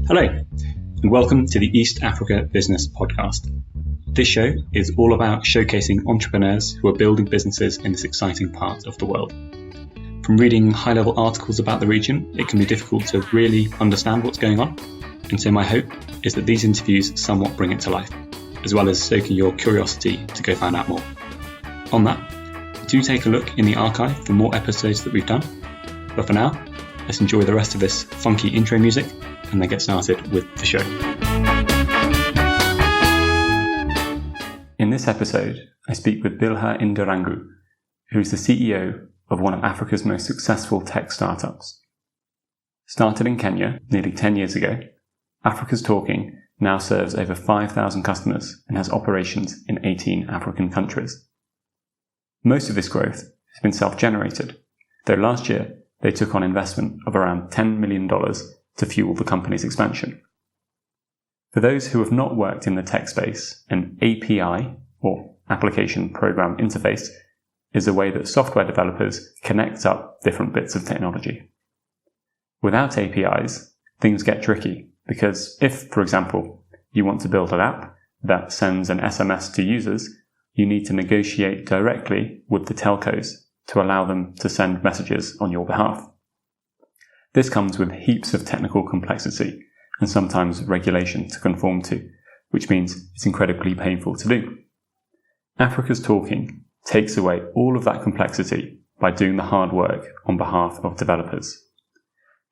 Hello, and welcome to the East Africa Business Podcast. This show is all about showcasing entrepreneurs who are building businesses in this exciting part of the world. From reading high-level articles about the region, it can be difficult to really understand what's going on, and so my hope is that these interviews somewhat bring it to life, as well as stoking your curiosity to go find out more. On that, do take a look in the archive for more episodes that we've done, but for now, let's enjoy the rest of this funky intro music and then get started with the show. In this episode, I speak with Bilha Ndirangu, who is the CEO of one of Africa's most successful tech startups. Started in Kenya nearly 10 years ago, Africa's Talking now serves over 5,000 customers and has operations in 18 African countries. Most of this growth has been self-generated, though last year they took on investment of around $10 million to fuel the company's expansion. For those who have not worked in the tech space, an API, or Application Program Interface, is a way that software developers connect up different bits of technology. Without APIs, things get tricky, because if, for example, you want to build an app that sends an SMS to users, you need to negotiate directly with the telcos to allow them to send messages on your behalf. This comes with heaps of technical complexity and sometimes regulation to conform to, which means it's incredibly painful to do. Africa's Talking takes away all of that complexity by doing the hard work on behalf of developers.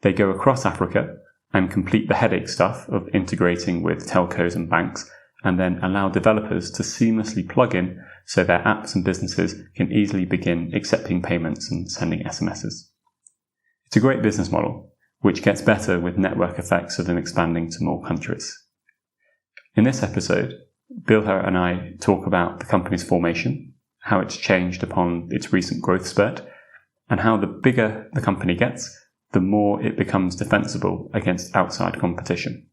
They go across Africa and complete the headache stuff of integrating with telcos and banks, and then allow developers to seamlessly plug in so their apps and businesses can easily begin accepting payments and sending SMSs. It's a great business model, which gets better with network effects of them expanding to more countries. In this episode, Bilha and I talk about the company's formation, how it's changed upon its recent growth spurt, and how the bigger the company gets, the more it becomes defensible against outside competition.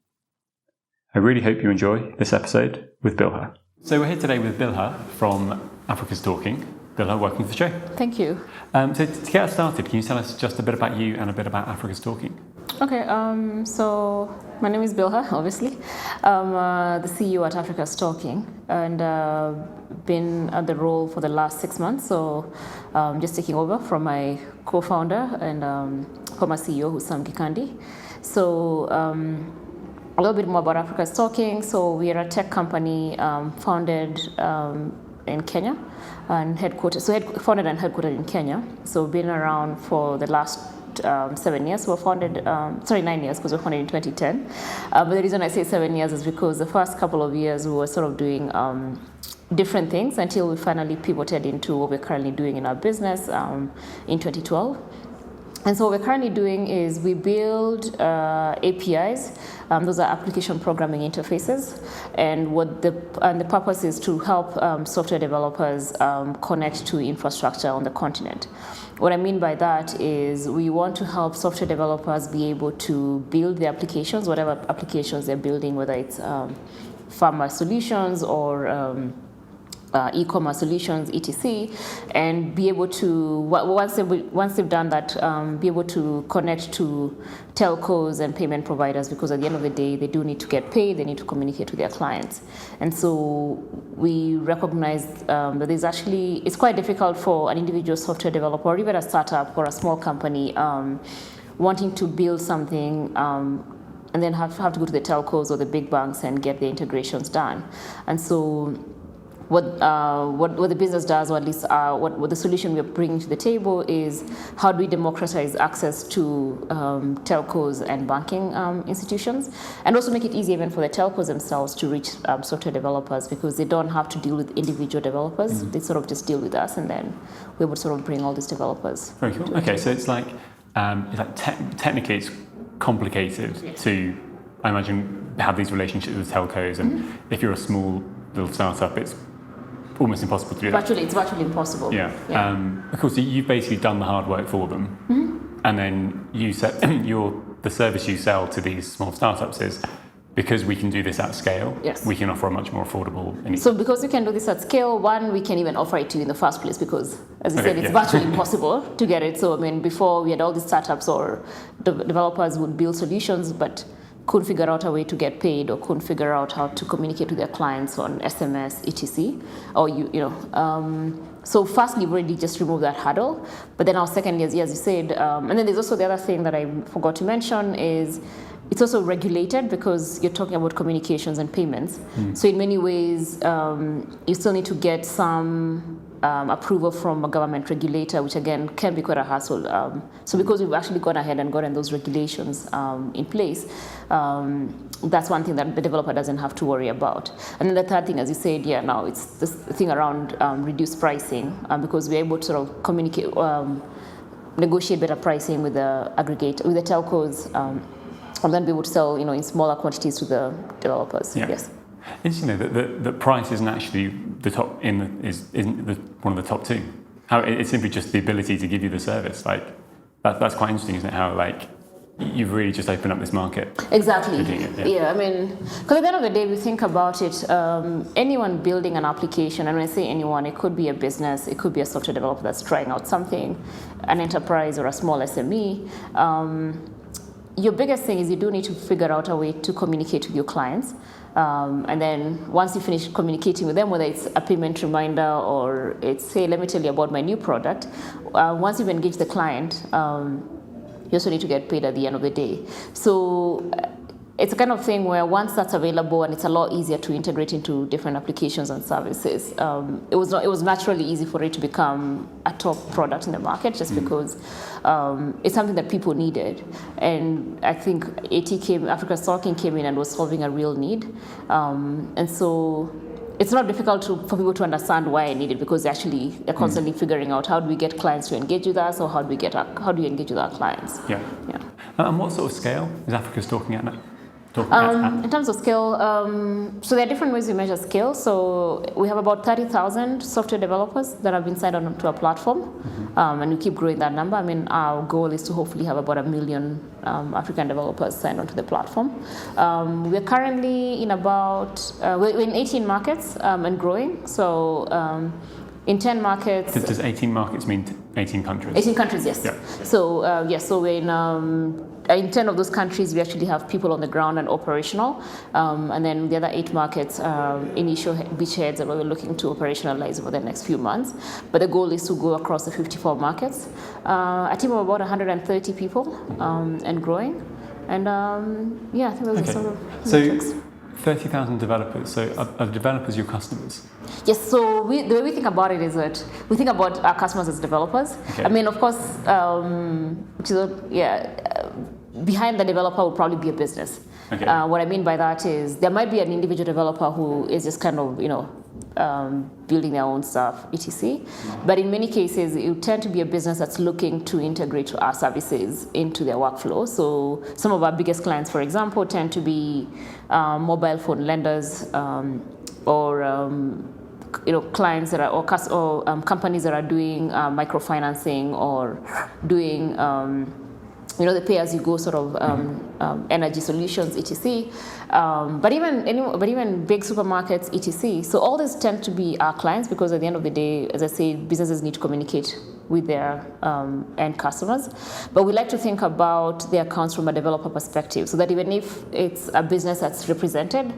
I really hope you enjoy this episode with Bilha. So we're here today with Bilha from Africa's Talking. Bilha, welcome to the show. Thank you. So to get us started, can you tell us just a bit about you and a bit about Africa's Talking? Okay, so my name is Bilha, obviously. I'm the CEO at Africa's Talking, and been at the role for the last 6 months, so just taking over from my co-founder and former CEO, who's Sam Floy. So a little bit more about Africa's Talking. So we are a tech company founded in Kenya and headquartered. So founded and headquartered in Kenya. So we've been around for the last 7 years. We're founded, 9 years, because we're founded in 2010. But the reason I say 7 years is because the first couple of years we were sort of doing different things until we finally pivoted into what we're currently doing in our business in 2012. And so what we're currently doing is we build APIs. Those are application programming interfaces, and the purpose is to help software developers connect to infrastructure on the continent. What I mean by that is we want to help software developers be able to build the applications, whatever applications they're building, whether it's pharma solutions or e-commerce solutions, etc., and be able to, once they've done that, be able to connect to telcos and payment providers, because at the end of the day, they do need to get paid, they need to communicate with their clients. And so we recognize that it's quite difficult for an individual software developer or even a startup or a small company wanting to build something and then have to go to the telcos or the big banks and get the integrations done. And so what the business does, or at least what the solution we're bringing to the table is, how do we democratize access to telcos and banking institutions, and also make it easy even for the telcos themselves to reach software developers, because they don't have to deal with individual developers. Mm-hmm. They sort of just deal with us, and then we would sort of bring all these developers. Very cool. Okay, so it's like technically it's complicated. Yes. To, I imagine, have these relationships with telcos, and mm-hmm. if you're a small little startup, it's almost impossible to do that. It's virtually impossible. Yeah. Of course, you've basically done the hard work for them, mm-hmm. and then you set the service you sell to these small startups is, because we can do this at scale, yes. we can offer a much more affordable. So because we can do this at scale, one, we can even offer it to you in the first place, because, as you said, it's virtually impossible to get it. So, I mean, before we had all these startups or developers would build solutions, but couldn't figure out a way to get paid or couldn't figure out how to communicate with their clients on SMS, etc. Or so firstly, we've already just removed that hurdle. But then our second is, as you said, and then there's also the other thing that I forgot to mention is it's also regulated because you're talking about communications and payments. So in many ways, you still need to get some approval from a government regulator, which again can be quite a hassle. So because we've actually gone ahead and gotten those regulations in place, that's one thing that the developer doesn't have to worry about. And then the third thing, as you said, now it's this thing around reduced pricing because we're able to sort of communicate, negotiate better pricing with the aggregator, with the telcos, and then be able to sell, in smaller quantities to the developers. Yeah. Yes. Interesting that the price isn't actually the top isn't one of the top two. How it's simply just the ability to give you the service. Like that's quite interesting, isn't it? How like you've really just opened up this market. Exactly. Yeah. I mean, because at the end of the day, we think about it. Anyone building an application, and when I say anyone, it could be a business, it could be a software developer that's trying out something, an enterprise or a small SME. Your biggest thing is you do need to figure out a way to communicate with your clients. And then once you finish communicating with them, whether it's a payment reminder or it's, hey, let me tell you about my new product, once you've engaged the client, you also need to get paid at the end of the day. So it's a kind of thing where once that's available and it's a lot easier to integrate into different applications and services, it was naturally easy for it to become a top product in the market just because it's something that people needed. And I think Africa's Talking came in and was solving a real need. And so it's not difficult for people to understand why I need it because they're constantly figuring out how do we get clients to engage with us or how do we engage with our clients. Yeah. And what sort of scale is Africa's Talking at now? In terms of scale, so there are different ways we measure scale. So we have about 30,000 software developers that have been signed on to our platform, and we keep growing that number. I mean, our goal is to hopefully have about 1 million African developers signed onto the platform. We're currently in we're in 18 markets and growing. So in 10 markets. Does 18 markets mean 18 countries? 18 countries, yes. Yeah. So so we're in 10 of those countries, we actually have people on the ground and operational. And then the other 8 markets are initial beachheads that we're looking to operationalize over the next few months. But the goal is to go across the 54 markets. A team of about 130 people and growing. And I think those are sort of metrics. 30,000 developers. So are developers your customers? Yes, so the way we think about it is that we think about our customers as developers. Okay. I mean, of course, behind the developer will probably be a business. Okay. What I mean by that is there might be an individual developer who is just kind of, building their own stuff, etc. But in many cases, it would tend to be a business that's looking to integrate our services into their workflow. So some of our biggest clients, for example, tend to be mobile phone lenders or clients that are or companies that are doing microfinancing or doing the pay-as-you-go sort of energy solutions, etc. But even big supermarkets, etc. So all this tend to be our clients because at the end of the day, as I say, businesses need to communicate with their end customers. But we like to think about their accounts from a developer perspective, so that even if it's a business that's represented,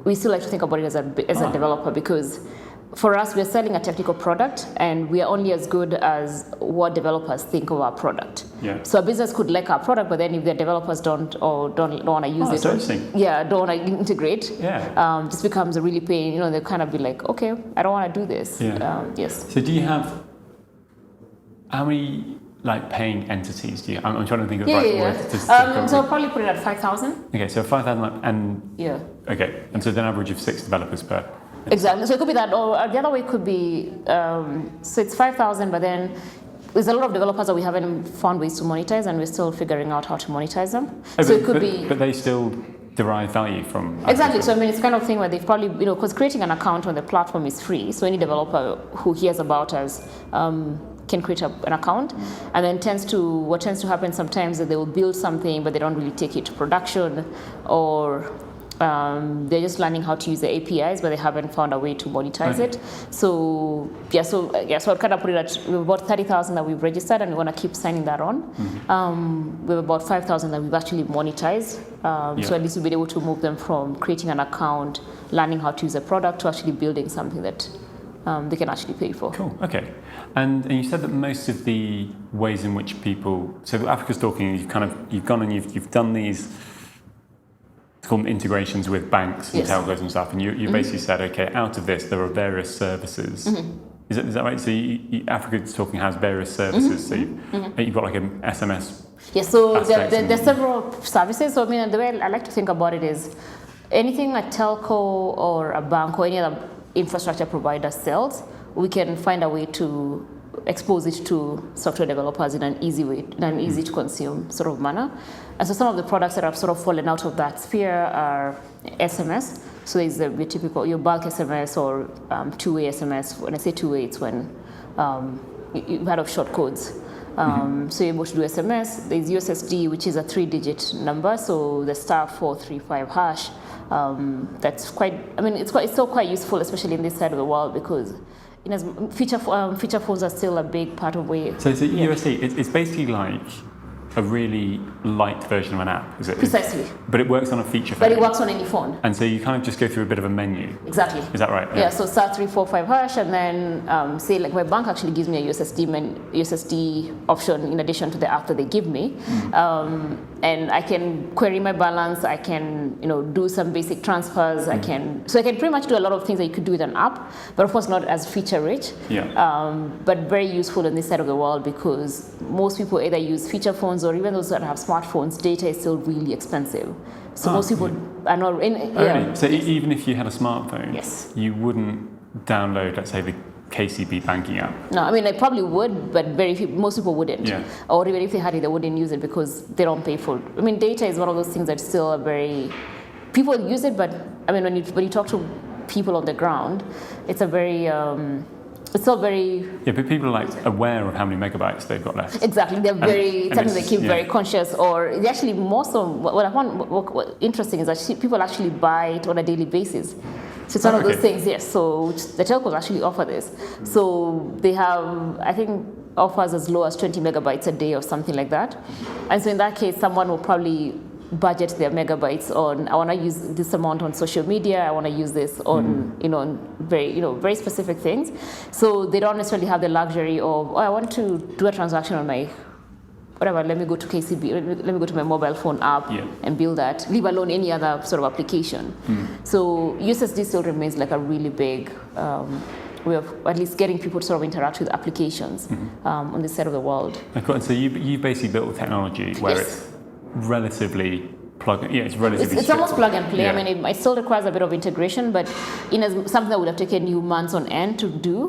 we still like to think about it as a developer because for us, we're selling a technical product, and we are only as good as what developers think of our product. Yeah. So a business could like our product, but then if their developers don't want to use it, don't want to integrate, just becomes a really pain. They kind of be like, okay, I don't want to do this. Yeah. Yes. So do you have how many paying entities do you? I'm trying to think of word. So I'll probably put it at 5,000. Okay, so 5,000 and okay, and so an average of 6 developers per. Exactly. So it could be that, or the other way could be, so it's 5,000, but then there's a lot of developers that we haven't found ways to monetize, and we're still figuring out how to monetize them. But they still derive value from. Exactly. So I mean, it's kind of thing where they've probably, because creating an account on the platform is free. So any developer who hears about us can create an account, and then what tends to happen sometimes is that they will build something, but they don't really take it to production, or they're just learning how to use the APIs, but they haven't found a way to monetize it. So I'd kind of put it at we have about 30,000 that we've registered, and we want to keep signing that on. We have about 5,000 that we've actually monetized. So at least we've been able to move them from creating an account, learning how to use a product, to actually building something that they can actually pay for. Cool. Okay. And you said that most of the ways in which people, so Africa's Talking, you've gone and you've done these, called integrations with banks and telcos and stuff, and you basically said, okay, out of this there are various services. Is that right? So Africa's Talking has various services. So you've got like an SMS. Yeah. So there are several services. So I mean, the way I like to think about it is anything a telco or a bank or any other infrastructure provider sells, we can find a way to expose it to software developers in an easy way, in an easy to consume sort of manner. And so some of the products that have sort of fallen out of that sphere are SMS. So there's your typical, your bulk SMS or two-way SMS. When I say two-way, it's when you've heard of short codes. So you're able to do SMS. There's USSD, which is a 3-digit number. So the *435 hash. That's quite, I mean, it's still quite useful, especially in this side of the world, because feature phones are still a big part of where. So USD, it's basically like a really light version of an app, is it? Precisely. But it works on a feature phone. But it works on any phone. And so you kind of just go through a bit of a menu. Exactly. Is that right? Yeah, so *345 hash, and then say like my bank actually gives me a USSD option in addition to the app that they give me. And I can query my balance, I can do some basic transfers, I can pretty much do a lot of things that you could do with an app, but of course not as feature rich. But very useful in this side of the world, because most people either use feature phones, or even those that have smartphones, data is still really expensive. So most people are not in. So even if you had a smartphone, you wouldn't download, let's say, the KCB banking app. No, I mean, I probably would, but most people wouldn't. Or even if they had it, they wouldn't use it because they don't pay for it. I mean, data is one of those things that's still people use it, but I mean, when you talk to people on the ground, it's a very it's still very. Yeah, but people are like aware of how many megabytes they've got left. Exactly, they're very something they keep very conscious, or they actually more so. What I found what interesting is that people actually buy it on a daily basis. So it's one of those things, yes. So the telcos actually offer this. So they have, I think, offers as low as 20 megabytes a day or something like that. And so in that case, someone will probably budget their megabytes on, I want to use this amount on social media, I want to use this on, on very specific things. So they don't necessarily have the luxury of, I want to do a transaction on my whatever, let me go to KCB, let me go to my mobile phone app and build that, leave alone any other sort of application. So USSD still remains like a really big way of at least getting people to sort of interact with applications on this side of the world. And so you basically built technology where it's relatively it's almost plug and play. I mean, it still requires a bit of integration, but something that would have taken you months on end to do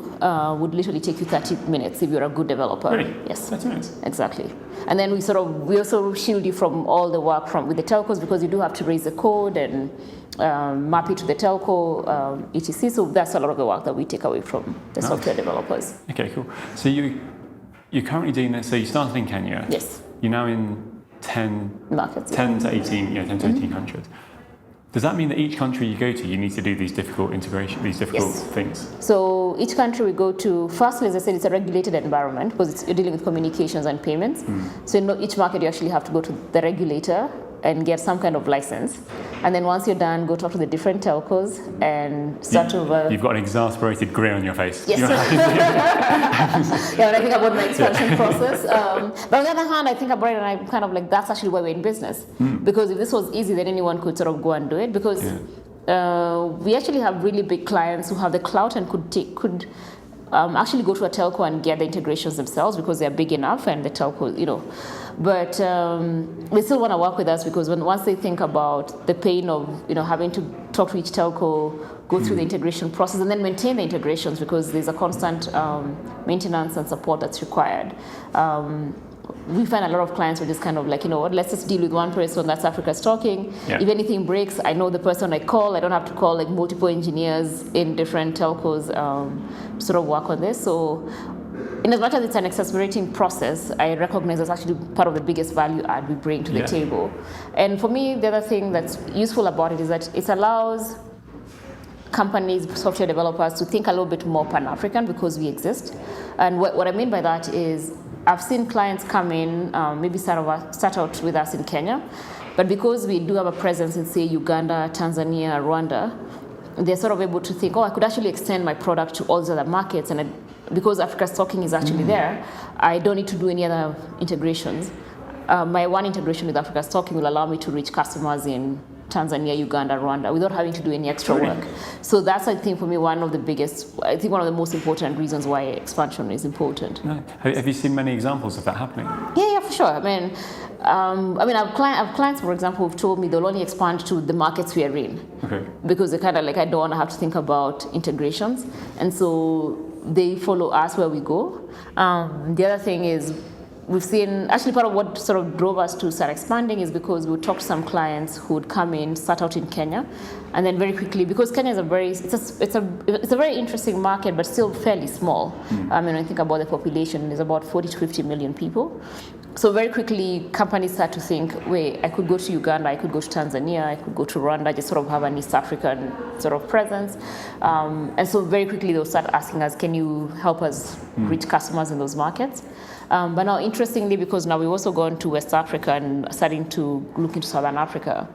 would literally take you 30 minutes if you're a good developer. Really? Yes. That's nice. Exactly. And then we also shield you from all the work with the telcos, because you do have to raise the code and map it to the telco, etc. So that's a lot of the work that we take away from the software developers. Okay, cool. So you're currently doing this. So you started in Kenya. Yes. You're now in 10 markets, 10 to 18, 10 to 18 countries. Does that mean that each country you go to, you need to do these difficult things? So each country we go to, firstly, as I said, it's a regulated environment because you're dealing with communications and payments. So in each market, you actually have to go to the regulator and get some kind of license. And then once you're done, go talk to the different telcos and start to... You've got an exasperated grin on your face. Yes. When I think about my expansion process. But on the other hand, I think about it and I'm kind of like, that's actually why we're in business. Because if this was easy, then anyone could sort of go and do it. Because we actually have really big clients who have the clout and could actually go to a telco and get the integrations themselves because they're big enough and the telco, But they still want to work with us because once they think about the pain of having to talk to each telco, go through the integration process, and then maintain the integrations because there's a constant maintenance and support that's required. We find a lot of clients who are just kind of like, let's just deal with one person, that's Africa's Talking. If anything breaks, I know the person I call. I don't have to call like multiple engineers in different telcos to sort of work on this. So in as much as it's an exasperating process, I recognize that's actually part of the biggest value add we bring to the table. And for me, the other thing that's useful about it is that it allows companies, software developers, to think a little bit more Pan-African because we exist. And what I mean by that is I've seen clients come in, maybe start out with us in Kenya, but because we do have a presence in, say, Uganda, Tanzania, Rwanda, they're sort of able to think, I could actually extend my product to all these other markets. And because Africa's Talking is actually there, I don't need to do any other integrations. My one integration with Africa's Talking will allow me to reach customers in Tanzania, Uganda, Rwanda, without having to do any extra work. So that's, I think, for me, one of the most important reasons why expansion is important. No. Have you seen many examples of that happening? Yeah, for sure. I've clients, for example, who've told me they'll only expand to the markets we are in. Okay. Because they're kind of like, I don't want to have to think about integrations. And so they follow us where we go. The other thing is, we've seen, actually part of what sort of drove us to start expanding is because we would talk to some clients who would come in, start out in Kenya, and then very quickly, because Kenya is it's a very interesting market, but still fairly small. When I think about the population, there's about 40 to 50 million people. So very quickly, companies start to think, wait, I could go to Uganda, I could go to Tanzania, I could go to Rwanda, just sort of have an East African sort of presence. And so very quickly, they'll start asking us, can you help us reach customers in those markets? But now, interestingly, because now we've also gone to West Africa and starting to look into Southern Africa,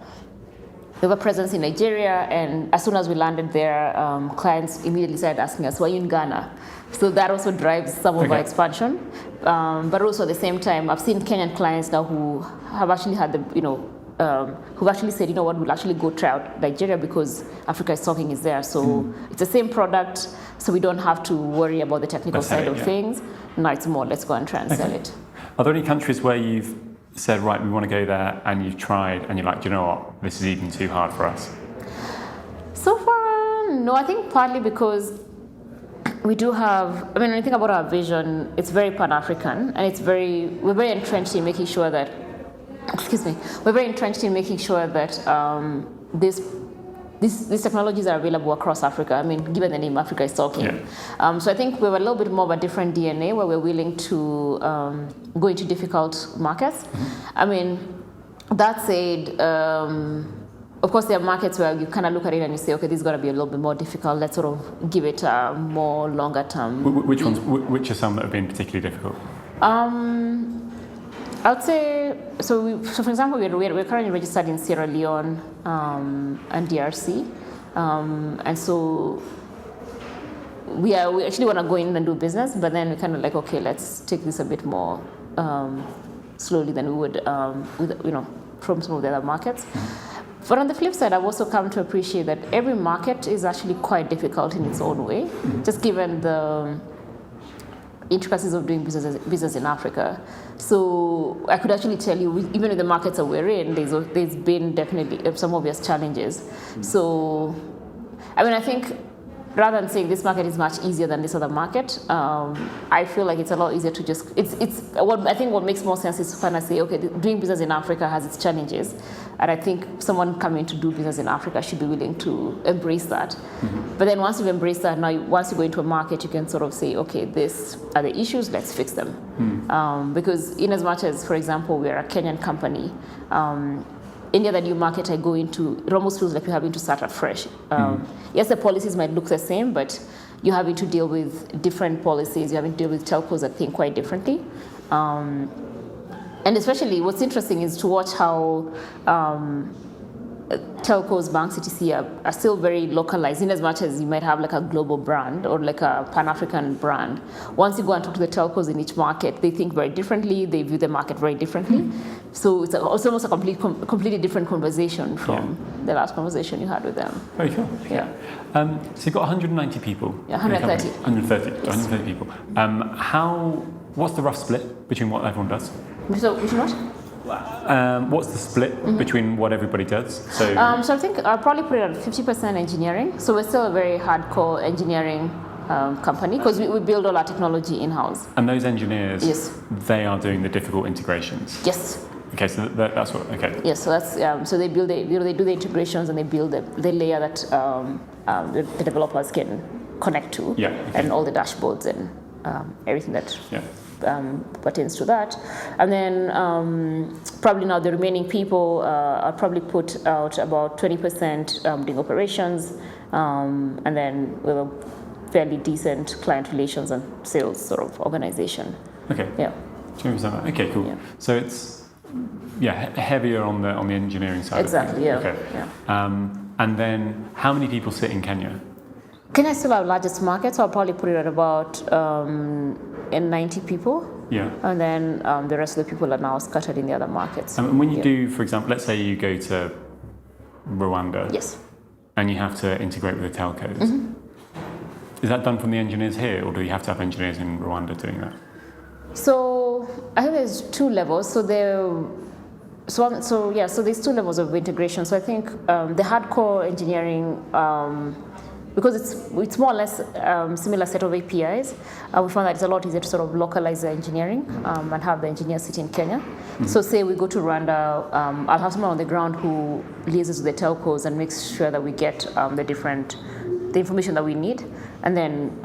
we have a presence in Nigeria, and as soon as we landed there, clients immediately started asking us, why are you in Ghana? So that also drives some of our expansion. But also at the same time, I've seen Kenyan clients now who have actually had who've actually said, you know what, we'll actually go try out Nigeria because Africa's Talking is there. So it's the same product, so we don't have to worry about the technical side of things. No, it's more, let's go and try and sell it. Are there any countries where you've said, right, we want to go there, and you've tried, and you're like, do you know what, this is even too hard for us? So far, no. I think partly because we do have, when I think about our vision, it's very Pan-African, and we're very entrenched in making sure that, these technologies are available across Africa. Given the name Africa is Talking. Yeah. So I think we have a little bit more of a different DNA where we're willing to go into difficult markets. That said, of course, there are markets where you kind of look at it and you say, okay, this is going to be a little bit more difficult. Let's sort of give it a more longer term. Which are some that have been particularly difficult? I would say, so for example, we're currently registered in Sierra Leone and DRC. And so we actually want to go in and do business, but then we're kind of like, okay, let's take this a bit more slowly than we would, from some of the other markets. But on the flip side, I've also come to appreciate that every market is actually quite difficult in its own way, just given the intricacies of doing business in Africa. So I could actually tell you, even in the markets that we're in, there's been definitely some obvious challenges. So, I think rather than saying this market is much easier than this other market, I feel like it's a lot easier to just, I think what makes more sense is to kind of say, okay, doing business in Africa has its challenges. And I think someone coming to do business in Africa should be willing to embrace that. But then once you've embraced that, once you go into a market, you can sort of say, okay, these are the issues, let's fix them. Because in as much as, for example, we're a Kenyan company, any other new market I go into, it almost feels like you're having to start afresh. Yes, the policies might look the same, but you're having to deal with different policies. You're having to deal with telcos that think quite differently. And especially what's interesting is to watch how telcos, banks, etc. are still very localized in as much as you might have like a global brand or like a Pan-African brand. Once you go and talk to the telcos in each market, they think very differently, they view the market very differently. So it's almost a completely different conversation from the last conversation you had with them. Very cool. Yeah. So you've got 190 people. Yeah, 130. 130 people. What's the rough split between what everyone does? So, which what? What's the split between what everybody does? So I think I'll probably put it at 50% engineering. So we're still a very hardcore engineering company because we build all our technology in-house. And those engineers, yes, they are doing the difficult integrations? Yes. Okay, so that's what, okay. Yes, so that's, so they do the integrations and they build the layer that the developers can connect to, and all the dashboards and everything that pertains to that. And then probably now the remaining people are probably put out about 20% doing operations, and then we have a fairly decent client relations and sales sort of organization. Okay. Yeah. 20%. Okay, cool. Yeah. So it's heavier on the engineering side. Exactly. Of things. Yeah. Okay. Yeah. And then how many people sit in Kenya? Kenya is still our largest market, so I'll probably put it at about 90 people. Yeah. And then the rest of the people are now scattered in the other markets. And when you do, for example, let's say you go to Rwanda. Yes. And you have to integrate with the telcos. Mm-hmm. Is that done from the engineers here, or do you have to have engineers in Rwanda doing that? So I think there's two levels. So there's two levels of integration. So I think the hardcore engineering, because it's more or less similar set of APIs, we found that it's a lot easier to sort of localize the engineering and have the engineers sit in Kenya. Mm-hmm. So say we go to Rwanda, I'll have someone on the ground who liaises with the telcos and makes sure that we get the information that we need, and then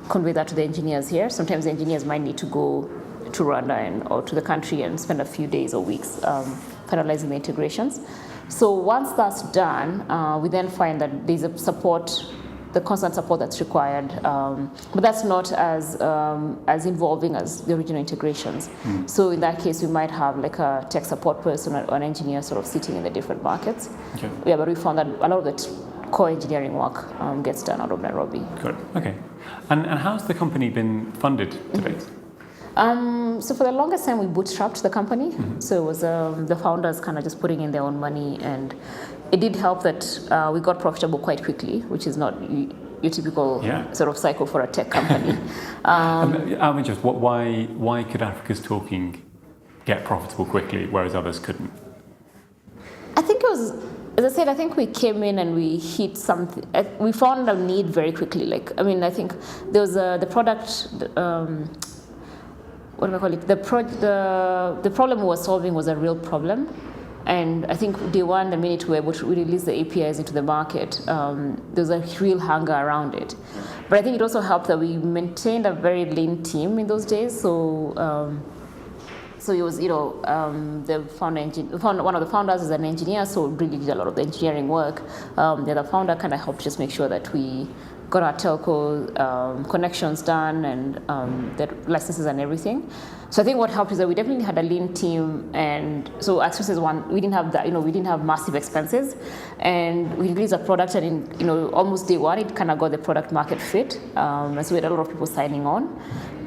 convey that to the engineers here. Sometimes the engineers might need to go to Rwanda or to the country and spend a few days or weeks finalizing the integrations. So once that's done, we then find that there's the constant support that's required, but that's not as involving as the original integrations. Mm. So in that case, we might have like a tech support person or an engineer sort of sitting in the different markets. Okay. Yeah, but we found that a lot of the core engineering work gets done out of Nairobi. Good. Okay. And how's the company been funded to date? So for the longest time, we bootstrapped the company. Mm-hmm. So it was the founders kind of just putting in their own money, and it did help that we got profitable quite quickly, which is not your typical sort of cycle for a tech company. I'm just why could Africa's Talking get profitable quickly, whereas others couldn't? I think it was, as I said, I think we came in and we hit something. We found a need very quickly. I think there was the product. What do I call it? The problem we were solving was a real problem, and I think day one, the minute we were able to release the APIs into the market, there was a real hunger around it. But I think it also helped that we maintained a very lean team in those days. So it was, one of the founders is an engineer, so really did a lot of the engineering work. The other founder kind of helped just make sure that we got our telco connections done and the licenses and everything. So I think what helped is that we definitely had a lean team, and so Access is one. We didn't have that, we didn't have massive expenses, and we released a product, and almost day one, it kind of got the product market fit, and so we had a lot of people signing on.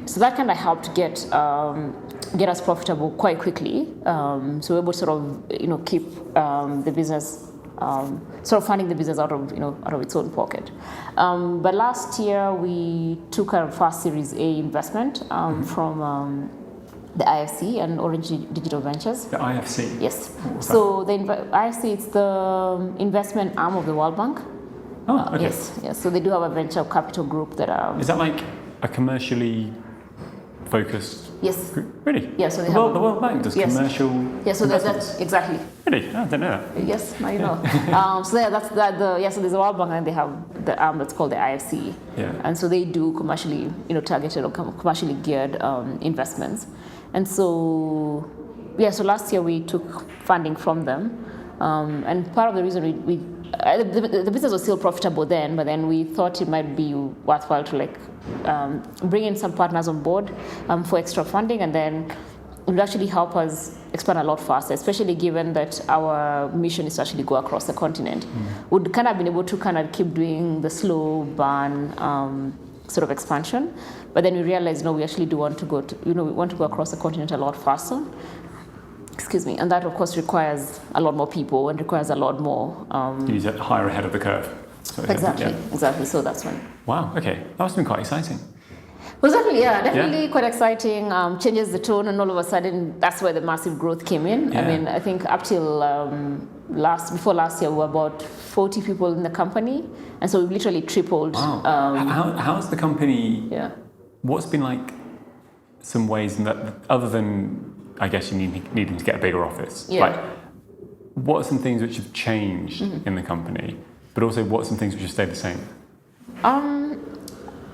So that kind of helped get us profitable quite quickly. So we were able to sort of keep the business. Sort of funding the business out of its own pocket. But last year we took a first Series A investment from the IFC and Orange Digital Ventures. The IFC? Yes. So the IFC, it's the investment arm of the World Bank. Oh, okay. Yes. So they do have a venture capital group that. Is that like a commercially focused? Yes. Group? Really? Yeah. So the World Bank does commercial. Yeah. So that's exactly. Really? I didn't know that. Yes. Now you know. So that's that. So there's a World Bank, and they have the arm that's called the IFC. Yeah. And so they do commercially, targeted or commercially geared investments. And so, so last year we took funding from them, and part of the reason the business was still profitable then, but then we thought it might be worthwhile to bring in some partners on board for extra funding, and then it would actually help us expand a lot faster, especially given that our mission is to actually go across the continent. We'd kind of been able to kind of keep doing the slow burn sort of expansion, but then we realized, no, we actually do want to go we want to go across the continent a lot faster. Excuse me, and that of course requires a lot more people and requires a lot more. You need to hire ahead of the curve. So Exactly. So that's when. Wow. Okay, that must have been quite exciting. Well, definitely quite exciting. Changes the tone, and all of a sudden, that's where the massive growth came in. Yeah. I think up till before last year, we were about 40 people in the company, and so we've literally tripled. Wow. How's the company? Yeah. What's been like some ways in that, other than I guess you needing to get a bigger office? Yeah. What are some things which have changed in the company, but also what are some things which have stayed the same?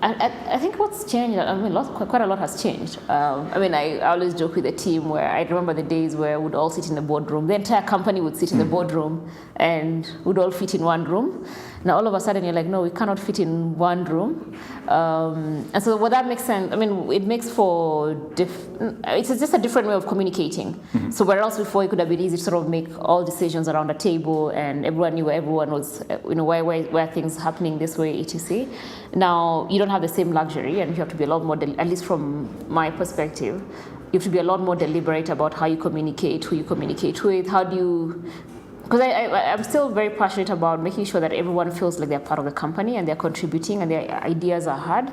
I think what's changed, I mean, quite a lot has changed. I always joke with the team where I remember the days where we'd all sit in the boardroom. The entire company would sit in the boardroom and we'd all fit in one room. Now, all of a sudden, you're like, no, we cannot fit in one room. And so what that makes sense, I mean, it makes for, it's just a different way of communicating. Mm-hmm. So where else before it could have been easy to sort of make all decisions around a table and everyone knew where everyone was, where things are happening this way, etc. Now, you don't have the same luxury and you have to be a lot more, at least from my perspective, you have to be a lot more deliberate about how you communicate, who you communicate with, how do you... Because I'm still very passionate about making sure that everyone feels like they're part of the company and they're contributing and their ideas are heard.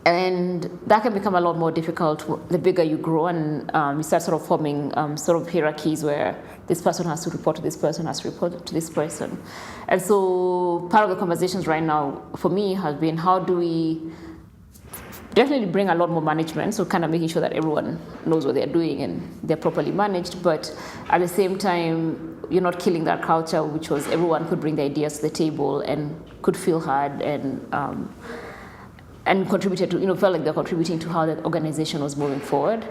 And that can become a lot more difficult the bigger you grow and you start sort of forming sort of hierarchies where this person has to report to this person, has to report to this person. And so part of the conversations right now for me has been how do we definitely bring a lot more management, so kind of making sure that everyone knows what they're doing and they're properly managed, but at the same time, you're not killing that culture, which was everyone could bring their ideas to the table and could feel heard and contributed to, felt like they're contributing to how the organization was moving forward.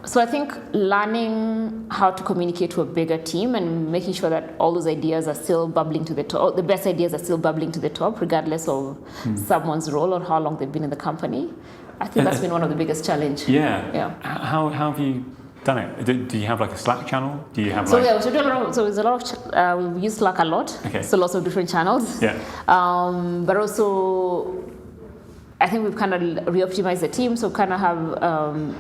So I think learning how to communicate to a bigger team and making sure that all those ideas are still bubbling to the top, the best ideas are still bubbling to the top, regardless of someone's role or how long they've been in the company. I think that's been one of the biggest challenges. Yeah. How have you done it? Do you have like a Slack channel? Do you have so there's a lot of we use Slack a lot. Okay. So lots of different channels. Yeah. But also, I think we've kind of re-optimized the team, so kind of have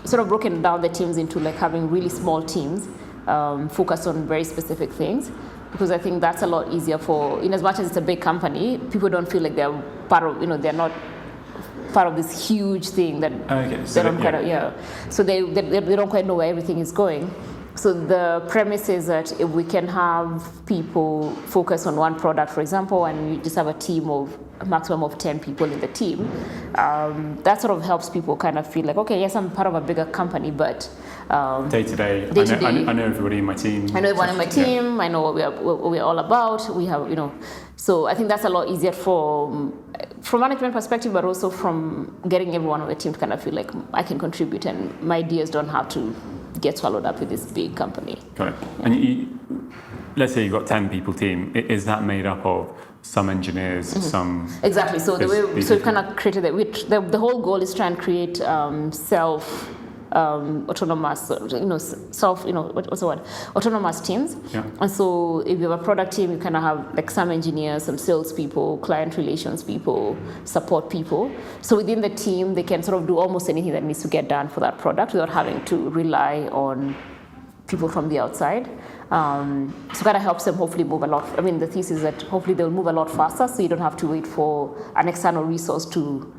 sort of broken down the teams into like having really small teams focused on very specific things, because I think that's a lot easier for, in as much as it's a big company, people don't feel like they're part of, they're not part of this huge thing that they don't so they don't quite know where everything is going. So the premise is that if we can have people focus on one product, for example, and you just have a team of a maximum of 10 people in the team, that sort of helps people kind of feel like, okay, yes, I'm part of a bigger company, but day to day, I know everybody in my team. I know everyone in my team. I know what we're all about. We have, so I think that's a lot easier from management perspective, but also from getting everyone on the team to kind of feel like I can contribute and my ideas don't have to get swallowed up with this big company. Got it. Yeah. And let's say you've got 10 people team. Is that made up of some engineers, some... Exactly. So we've kind of created that. The whole goal is try and create autonomous, what's the word? Autonomous teams. Yeah. And so if you have a product team, you kind of have like some engineers, some sales people, client relations people, support people. So within the team, they can sort of do almost anything that needs to get done for that product without having to rely on people from the outside. So kind of helps them hopefully move a lot. I mean, the thesis is that hopefully they'll move a lot faster, so you don't have to wait for an external resource to,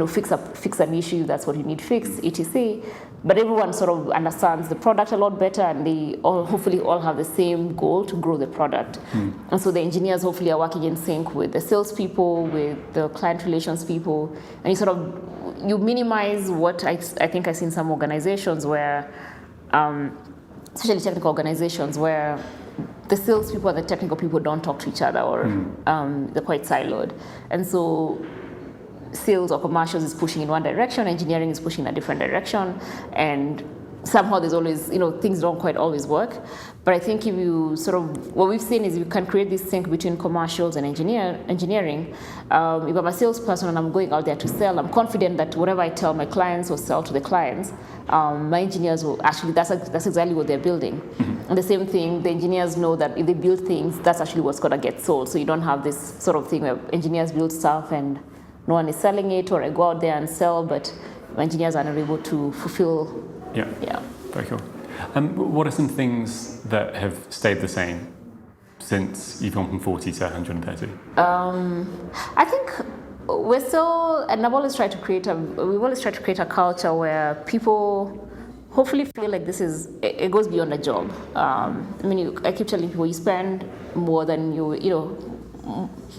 fix an issue. That's what you need fixed, etc. But everyone sort of understands the product a lot better, and they hopefully all have the same goal to grow the product. And so the engineers hopefully are working in sync with the salespeople, with the client relations people, and you minimize what I think I see in some organizations where. Especially technical organizations where the salespeople and the technical people don't talk to each other, or they're quite siloed. And so sales or commercials is pushing in one direction, engineering is pushing in a different direction, and somehow there's always, things don't quite always work. But I think if you what we've seen is you can create this sync between commercials and engineering. If I'm a salesperson and I'm going out there to sell, I'm confident that whatever I tell my clients or sell to the clients, my engineers will actually, that's exactly what they're building. And the same thing, the engineers know that if they build things, that's actually what's going to get sold. So you don't have this sort of thing where engineers build stuff and no one is selling it, or I go out there and sell, but my engineers are not able to fulfill. Yeah. Very cool. What are some things that have stayed the same since you've gone from 40 to 130? I think we're still, and we've always tried to create a culture where people hopefully feel like it goes beyond a job. I keep telling people you spend more than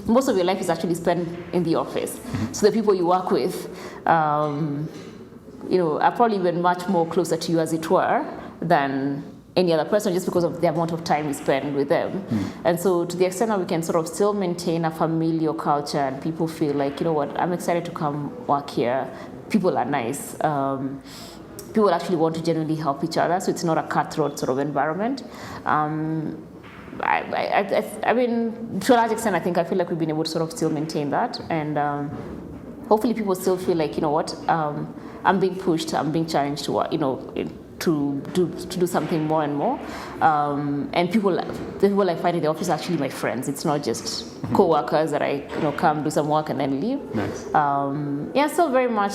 most of your life is actually spent in the office. So the people you work with, are probably even much more closer to you, as it were, than any other person just because of the amount of time we spend with them. And so to the extent that we can sort of still maintain a familial culture and people feel like, you know what, I'm excited to come work here. People are nice. People actually want to genuinely help each other, so it's not a cutthroat sort of environment. I mean, to a large extent, I feel like we've been able to sort of still maintain that, and hopefully people still feel like, you know what, I'm being pushed, I'm being challenged to, you know, to do something more and more. And the people I find in the office are actually my friends. It's not just co-workers that I, you know, come do some work and then leave. Nice. Yeah, still very much,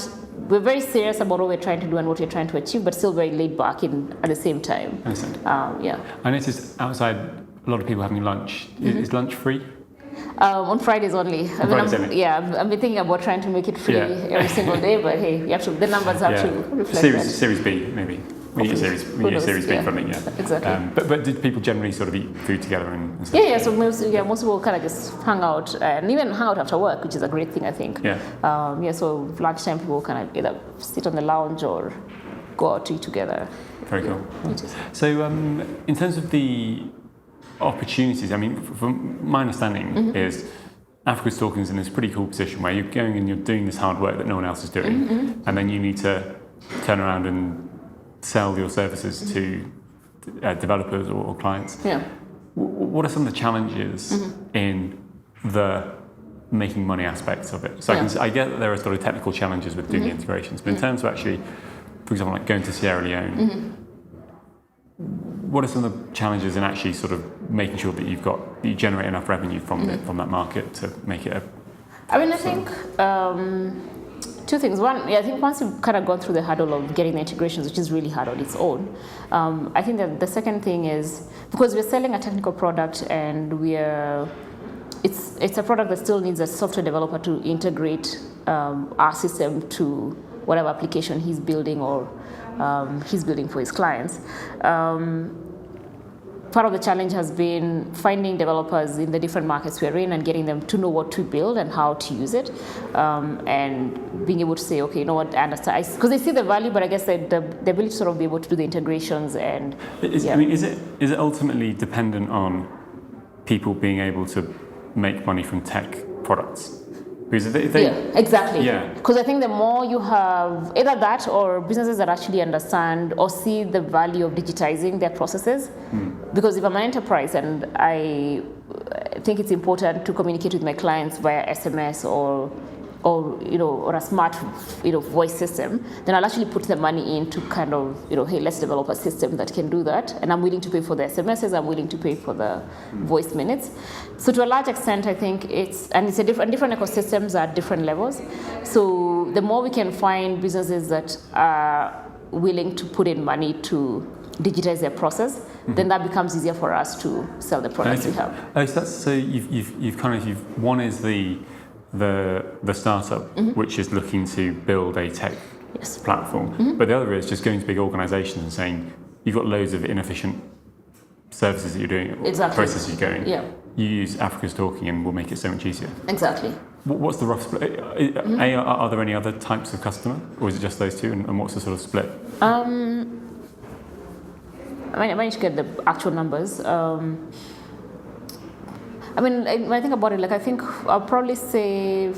we're very serious about what we're trying to do and what we're trying to achieve, but still very laid back at the same time. Yeah. I noticed outside a lot of people having lunch. Is lunch free? On Fridays only. Fridays only. Yeah, I've been thinking about trying to make it free every single day, but hey, the numbers have to reflect that. Series B, maybe. We need a Series B funding, Exactly. But did people generally sort of eat food together and stuff? Yeah. So most people kind of just hang out and even hang out after work, which is a great thing, I think. Yeah. So lunchtime people kind of either sit on the lounge or go out to eat together. Very cool. So in terms of the opportunities, I mean, from my understanding is Africa's Talking is in this pretty cool position where you're going and you're doing this hard work that no one else is doing, and then you need to turn around and sell your services to developers or clients. Yeah. What are some of the challenges in the making money aspects of it? So I get that there are sort of technical challenges with doing the integrations, but in terms of actually, for example, like going to Sierra Leone, what are some of the challenges in actually sort of making sure that you generate enough revenue from that market to make it I think two things. One, I think once you've kind of gone through the hurdle of getting the integrations, which is really hard on its own, I think that the second thing is, because we're selling a technical product and it's a product that still needs a software developer to integrate our system to whatever application he's building or he's building for his clients. Part of the challenge has been finding developers in the different markets we're in and getting them to know what to build and how to use it, and being able to say, okay, you know what, I understand, because they see the value, but I guess the ability to sort of be able to do the integrations and. I mean, is it ultimately dependent on people being able to make money from tech products? Because exactly. Yeah. Because I think the more you have either that or businesses that actually understand or see the value of digitizing their processes. Because if I'm an enterprise and I think it's important to communicate with my clients via SMS or a smart voice system, then I'll actually put the money in to kind of hey, let's develop a system that can do that, and I'm willing to pay for the SMSs, I'm willing to pay for the voice minutes. So to a large extent, I think it's different ecosystems at different levels. So the more we can find businesses that are willing to put in money to digitize their process, then that becomes easier for us to sell the products we have. So you've one is the startup, which is looking to build a tech platform, but the other is just going to big organizations and saying, you've got loads of inefficient services that you're doing, processes you're going, you use Africa's Talking and we'll make it so much easier. Exactly. What's the rough split? Are there any other types of customer, or is it just those two, and what's the sort of split? I managed to get the actual numbers. When I think about it, I think I'll probably say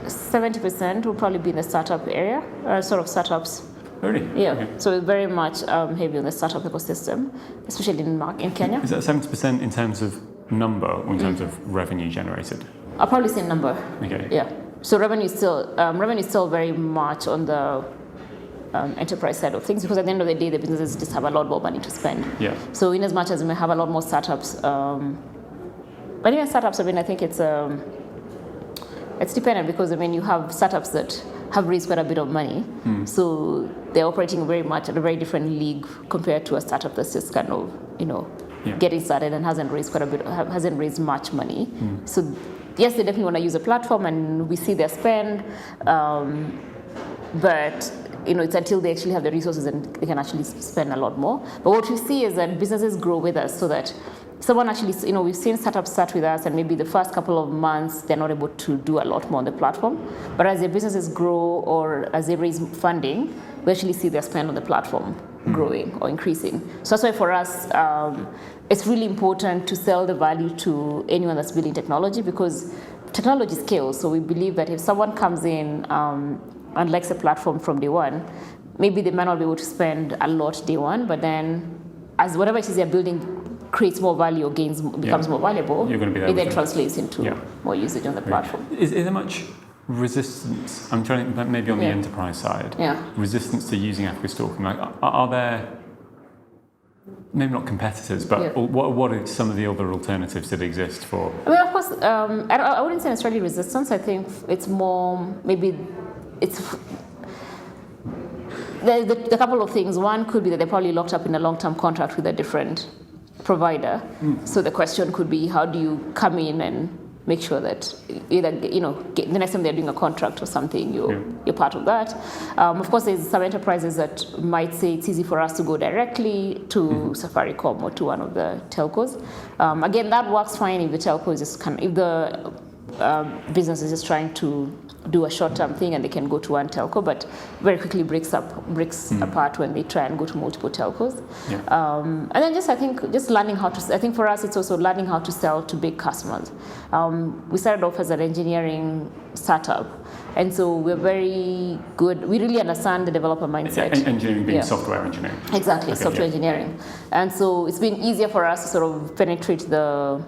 70% will probably be in the startup area, sort of startups. Really? Yeah. Okay. So very much heavy on the startup ecosystem, especially in Kenya. Is that 70% in terms of number or in terms of revenue generated? I'll probably say number. Okay. Yeah. So revenue is still very much on the enterprise side of things, because at the end of the day, the businesses just have a lot more money to spend. Yeah. So in as much as we may have a lot more startups, but even startups, I think it's dependent, because you have startups that have raised quite a bit of money, so they're operating very much at a very different league compared to a startup that's just kind of getting started and hasn't raised much money. So yes, they definitely want to use a platform, and we see their spend, but it's until they actually have the resources and they can actually spend a lot more. But what we see is that businesses grow with us, so that someone actually, we've seen startups start with us, and maybe the first couple of months they're not able to do a lot more on the platform. But as their businesses grow or as they raise funding, we actually see their spend on the platform growing or increasing. So that's why for us, it's really important to sell the value to anyone that's building technology, because technology scales. So we believe that if someone comes in and likes a platform from day one, maybe they might not be able to spend a lot day one, but then as whatever it is they're building creates more value or becomes more valuable, you're going to be there it then translates into more usage on the platform. Is there much resistance? I'm trying to think, maybe on the enterprise side, resistance to using Africa Stalking. Like, are there, maybe not competitors, but what are some of the other alternatives that exist for? I mean, of course, I wouldn't say necessarily resistance. I think it's more maybe the couple of things. One could be that they're probably locked up in a long-term contract with a different provider. So the question could be, how do you come in and make sure that either, the next time they're doing a contract or something, you're part of that. Of course, there's some enterprises that might say it's easy for us to go directly to Safaricom or to one of the telcos. Again, that works fine if the telco is just if the business is just trying to do a short-term thing and they can go to one telco, but very quickly breaks apart when they try and go to multiple telcos. And then I think learning how to, I think for us it's also learning how to sell to big customers. We started off as an engineering startup, and so we're very good, we really understand the developer mindset. Engineering being software engineering. Exactly, software engineering. And so it's been easier for us to sort of penetrate the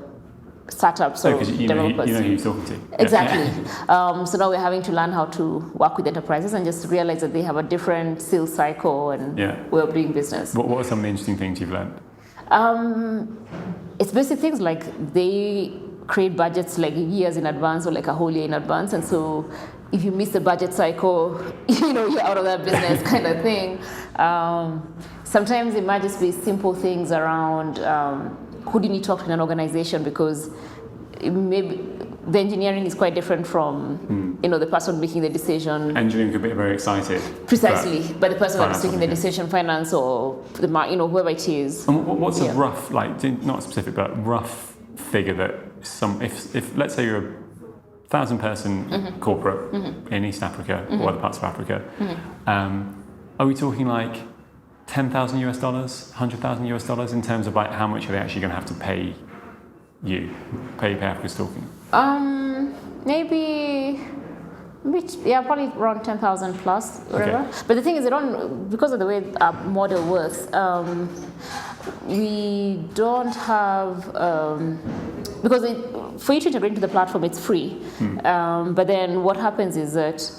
startups or developers. You know who you're talking to. Exactly. So now we're having to learn how to work with enterprises and just realize that they have a different sales cycle and way of doing business. What are some of the interesting things you've learned? It's basic things like they create budgets like years in advance or like a whole year in advance, and so if you miss the budget cycle, you're out of that business kind of thing. Sometimes it might just be simple things around who do you need to talk to in an organization, because maybe the engineering is quite different from the person making the decision. Engineering could be very excited. Precisely, but the person that's making the decision, finance or the whoever it is. And what's a rough, not specific, but rough figure that if let's say you're 1,000-person corporate in East Africa or other parts of Africa, are we talking like $10,000 US, $100,000 US in terms of like how much are they actually going to have to pay you, pay Africa Stalking? Maybe probably around 10,000 plus, whatever. Okay. But the thing is, because of the way our model works, we don't have because for you to integrate into the platform, it's free. But then what happens is that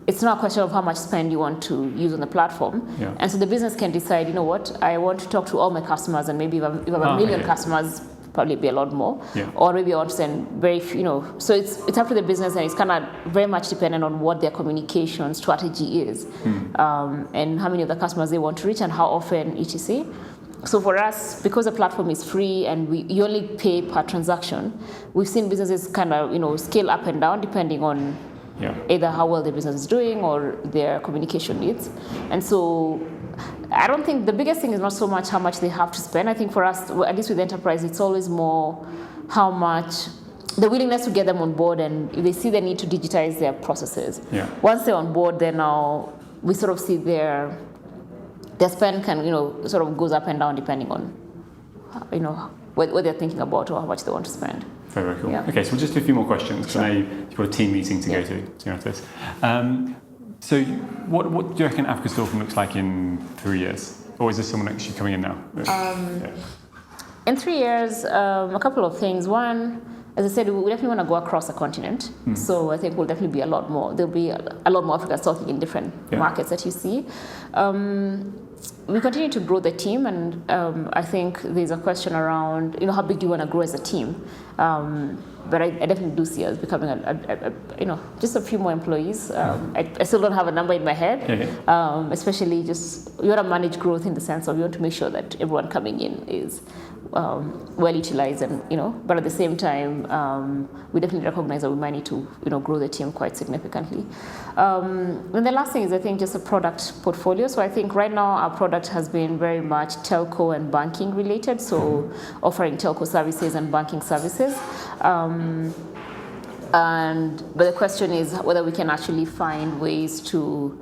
it's not a question of how much spend you want to use on the platform. And so the business can decide, I want to talk to all my customers, and maybe if I have a million customers, probably be a lot more. Or maybe I want to send very few, So it's up to the business, and it's kind of very much dependent on what their communication strategy is, and how many of the customers they want to reach and how often, etc. So for us, because the platform is free and you only pay per transaction, we've seen businesses kind of, scale up and down depending on either how well the business is doing or their communication needs. And so I don't think the biggest thing is not so much how much they have to spend. I think for us, at least with enterprise, it's always more how much, the willingness to get them on board, and if they see the need to digitize their processes. Once they're on board, then now we sort of see their spend can, sort of goes up and down depending on, what they're thinking about or how much they want to spend. Very, very cool. Okay, so we'll just do a few more questions, because I know you've got a team meeting to go to after this. So what do you reckon Africa Stalking looks like in 3 years? Or is there someone actually coming in now? In 3 years, a couple of things. One, as I said, we definitely want to go across the continent. So I think we'll definitely be a lot more. There'll be a lot more Africa Stalking in different markets that you see. We continue to grow the team, and I think there's a question around, how big do you want to grow as a team? But I definitely do see us becoming just a few more employees. I still don't have a number in my head, especially we want to manage growth in the sense of we want to make sure that everyone coming in is well utilized, and but at the same time, we definitely recognize that we might need to grow the team quite significantly. And the last thing is, I think, just a product portfolio. So I think right now our product has been very much telco and banking related, so offering telco services and banking services. But the question is whether we can actually find ways to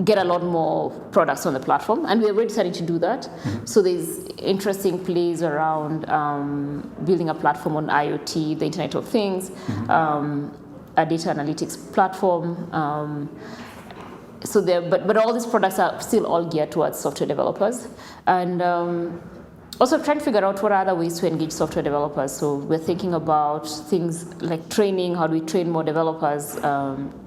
get a lot more products on the platform, and we're already starting to do that. Mm-hmm. So there's interesting plays around building a platform on IoT, the Internet of Things, a data analytics platform. So there, but all these products are still all geared towards software developers, and also trying to figure out what are other ways to engage software developers. So we're thinking about things like training. How do we train more developers?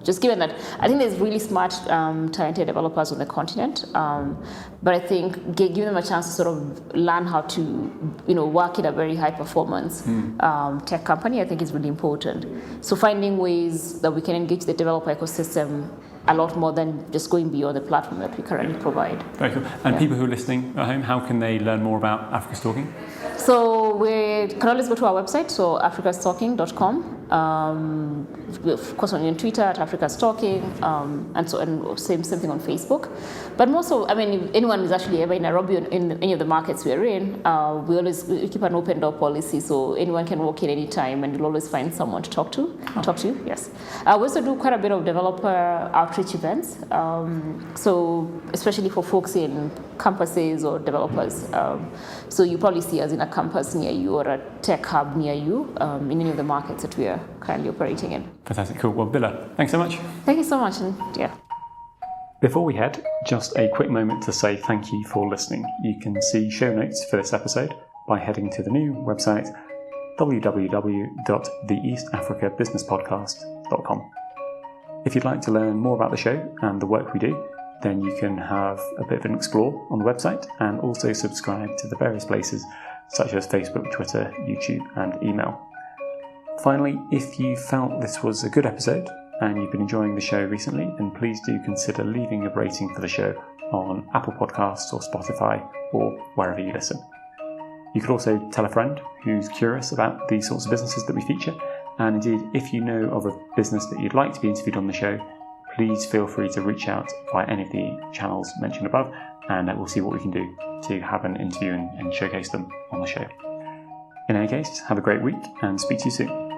Just given that I think there's really smart, talented developers on the continent, but I think giving them a chance to sort of learn how to, work in a very high performance tech company, I think is really important. So finding ways that we can engage the developer ecosystem a lot more than just going beyond the platform that we currently provide. Very cool. And people who are listening at home, how can they learn more about Africa's Talking? So we can always go to our website, so africastalking.com. Of course, on Twitter at Africa's Talking, and same thing on Facebook. But more so, if anyone is actually ever in Nairobi in any of the markets we're in, we keep an open door policy, so anyone can walk in any time, and you'll always find someone to talk to. Yes. We also do quite a bit of developer outreach events. So especially for folks in campuses or developers. So you probably see us in a campus near you or a tech hub near you in any of the markets that we are currently operating in. Fantastic, cool. Well, Bilha, thanks so much. Thank you so much. And Before we head, just a quick moment to say thank you for listening. You can see show notes for this episode by heading to the new website www.theeastafricabusinesspodcast.com. If you'd like to learn more about the show and the work we do, then you can have a bit of an explore on the website and also subscribe to the various places such as Facebook, Twitter, YouTube, and email. Finally, if you felt this was a good episode and you've been enjoying the show recently, then please do consider leaving a rating for the show on Apple Podcasts or Spotify or wherever you listen. You could also tell a friend who's curious about these sorts of businesses that we feature, and indeed, if you know of a business that you'd like to be interviewed on the show, please feel free to reach out via any of the channels mentioned above, and we'll see what we can do to have an interview and showcase them on the show. In any case, have a great week and speak to you soon.